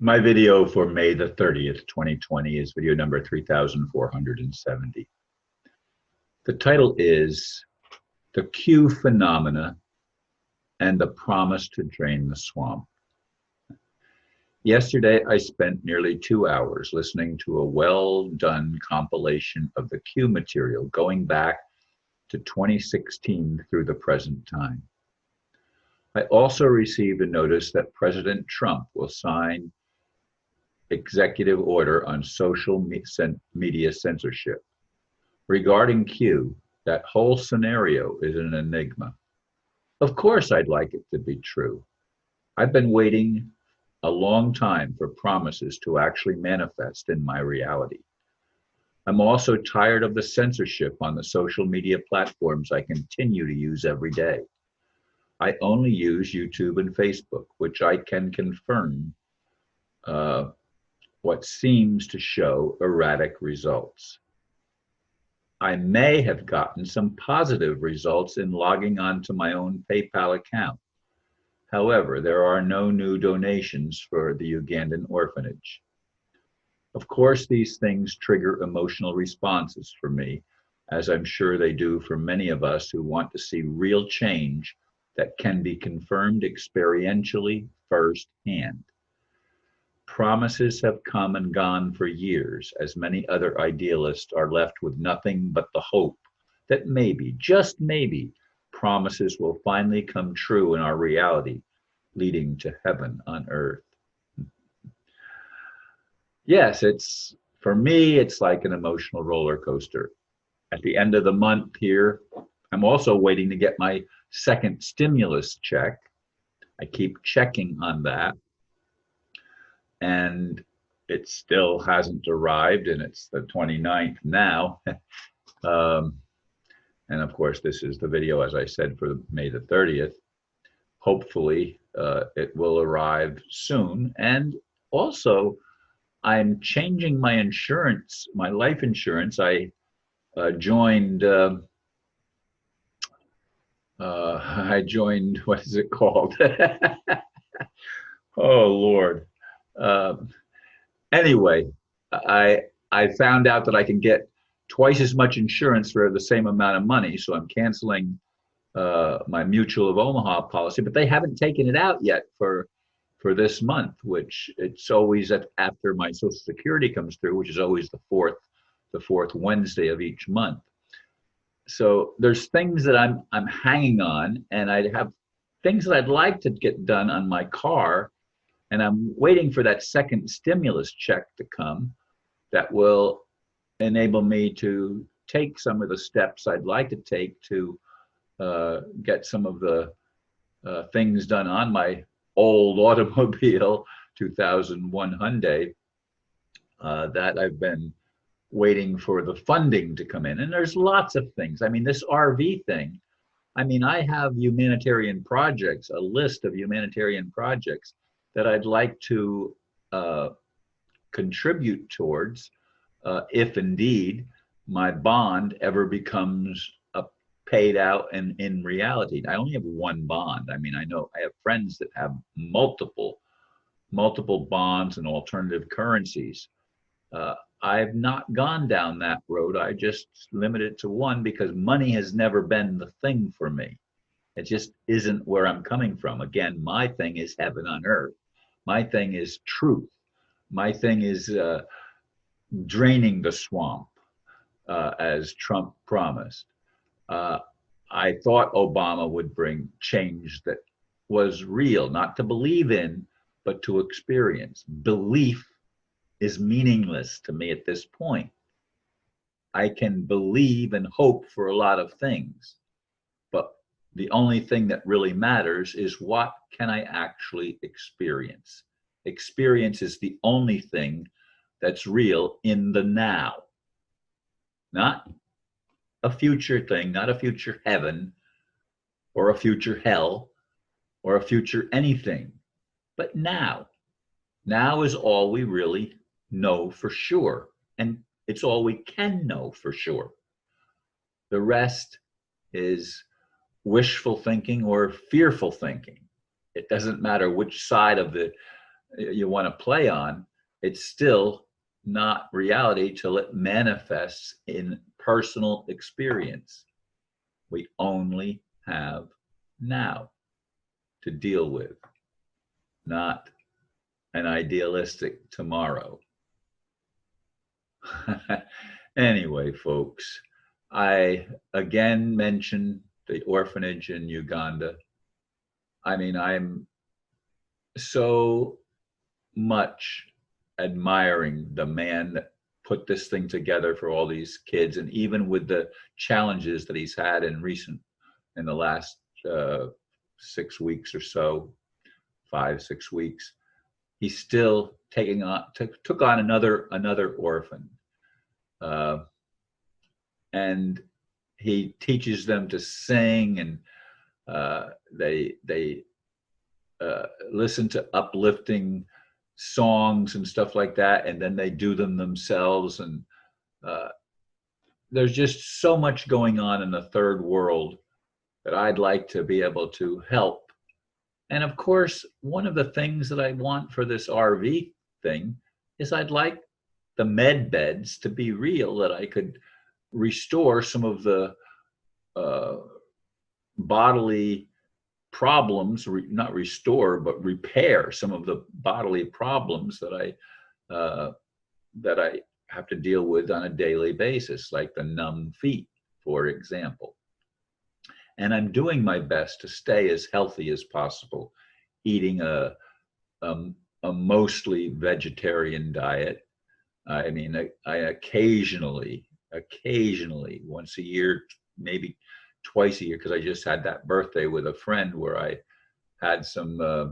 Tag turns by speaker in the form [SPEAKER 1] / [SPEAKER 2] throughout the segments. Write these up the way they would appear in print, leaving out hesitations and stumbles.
[SPEAKER 1] My video for May the 30th, 2020 is video number 3470. The title is The Q Phenomena and the Promise to Drain the Swamp. Yesterday, I spent nearly 2 hours listening to a well-done compilation of the Q material going back to 2016 through the present time. I also received a notice that President Trump will sign executive order on social media censorship. Regarding Q, that whole scenario is an enigma. Of course, I'd like it to be true. I've been waiting a long time for promises to actually manifest in my reality. I'm also tired of the censorship on the social media platforms I continue to use every day. I only use YouTube and Facebook, which I can confirm what seems to show erratic results. I may have gotten some positive results in logging onto my own PayPal account. However, there are no new donations for the Ugandan orphanage. Of course, these things trigger emotional responses for me, as I'm sure they do for many of us who want to see real change that can be confirmed experientially firsthand. Promises have come and gone for years, as many other idealists are left with nothing but the hope that maybe, just maybe, promises will finally come true in our reality, leading to heaven on earth. Yes, for me, it's like an emotional roller coaster. At the end of the month here, I'm also waiting to get my second stimulus check. I keep checking on that, and it still hasn't arrived, and it's the 29th now. And of course, this is the video, as I said, for May the 30th. Hopefully, it will arrive soon. And also, I'm changing my insurance, my life insurance. I joined, what is it called? Oh, Lord. Anyway, I found out that I can get twice as much insurance for the same amount of money. So I'm canceling my Mutual of Omaha policy, but they haven't taken it out yet for this month, which it's always after my Social Security comes through, which is always the fourth Wednesday of each month. So there's things that I'm hanging on, and I have things that I'd like to get done on my car, and I'm waiting for that second stimulus check to come that will enable me to take some of the steps I'd like to take to get some of the things done on my old automobile, 2001 Hyundai, that I've been waiting for the funding to come in. And there's lots of things. I mean, this RV thing, I mean, I have humanitarian projects, a list of humanitarian projects that I'd like to contribute towards if indeed my bond ever becomes paid out in reality. I only have one bond. I mean, I know I have friends that have multiple bonds and alternative currencies. I've not gone down that road. I just limit it to one because money has never been the thing for me. It just isn't where I'm coming from. Again, my thing is heaven on earth. My thing is truth. My thing is draining the swamp, as Trump promised. I thought Obama would bring change that was real, not to believe in, but to experience. Belief is meaningless to me at this point. I can believe and hope for a lot of things, but the only thing that really matters is what can I actually experience? Experience is the only thing that's real in the now, not a future thing, not a future heaven or a future hell or a future anything, but now. Now is all we really know for sure, and it's all we can know for sure. The rest is wishful thinking or fearful thinking. It doesn't matter which side of you want to play on, it's still not reality till it manifests in personal experience. We only have now to deal with, not an idealistic tomorrow. Anyway, folks, I again mentioned the orphanage in Uganda. I mean, I'm so much admiring the man that put this thing together for all these kids, and even with the challenges that he's had in the last 6 weeks or so, 5-6 weeks, he's still took on another orphan, and he teaches them to sing, and they listen to uplifting songs and stuff like that, and then they do them themselves. And there's just so much going on in the third world that I'd like to be able to help. And of course, one of the things that I want for this RV thing is I'd like the med beds to be real, that I could restore some of the bodily problems, not restore, but repair some of the bodily problems that I have to deal with on a daily basis, like the numb feet, for example. And I'm doing my best to stay as healthy as possible, eating a mostly vegetarian diet. I mean, I occasionally, once a year, maybe twice a year, because I just had that birthday with a friend where I had some, I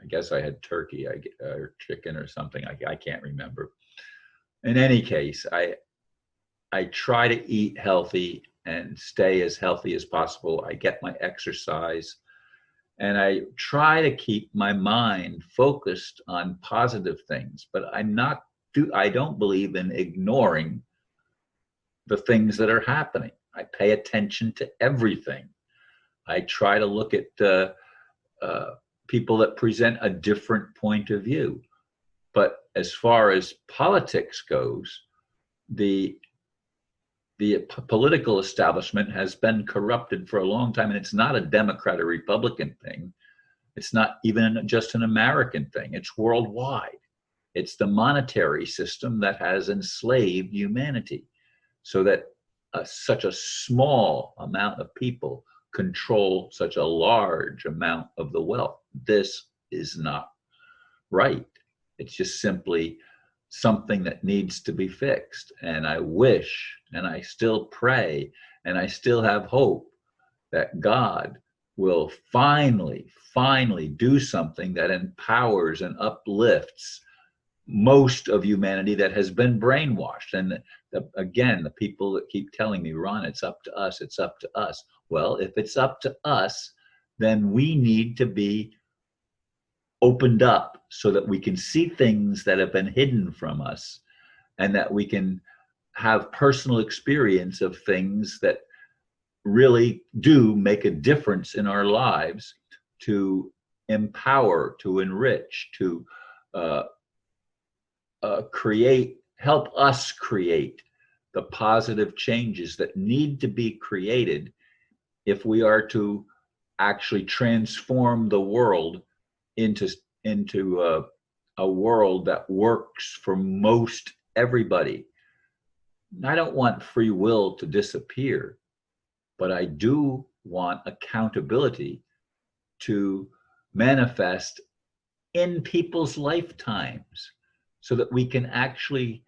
[SPEAKER 1] guess I had turkey or chicken or something. I can't remember. In any case, I try to eat healthy and stay as healthy as possible. I get my exercise, and I try to keep my mind focused on positive things, but I don't believe in ignoring the things that are happening. I pay attention to everything. I try to look at people that present a different point of view. But as far as politics goes, the political establishment has been corrupted for a long time, and it's not a Democrat or Republican thing. It's not even just an American thing. It's worldwide. It's the monetary system that has enslaved humanity, so that such a small amount of people control such a large amount of the wealth. This is not right. It's just simply something that needs to be fixed. And I wish, and I still pray, and I still have hope that God will finally do something that empowers and uplifts most of humanity that has been brainwashed. And again, the people that keep telling me, Ron, it's up to us, it's up to us. Well, if it's up to us, then we need to be opened up so that we can see things that have been hidden from us, and that we can have personal experience of things that really do make a difference in our lives, to empower, to enrich, to help us create the positive changes that need to be created if we are to actually transform the world into a world that works for most everybody. I don't want free will to disappear, but I do want accountability to manifest in people's lifetimes, so that we can actually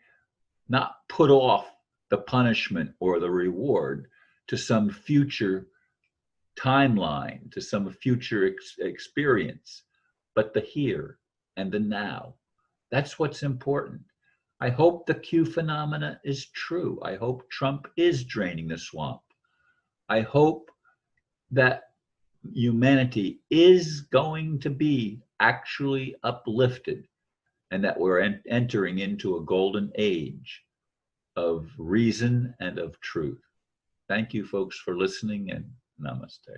[SPEAKER 1] not put off the punishment or the reward to some future timeline, to some future experience, but the here and the now. That's what's important. I hope the Q phenomena is true. I hope Trump is draining the swamp. I hope that humanity is going to be actually uplifted, and that we're entering into a golden age of reason and of truth. Thank you, folks, for listening, and namaste.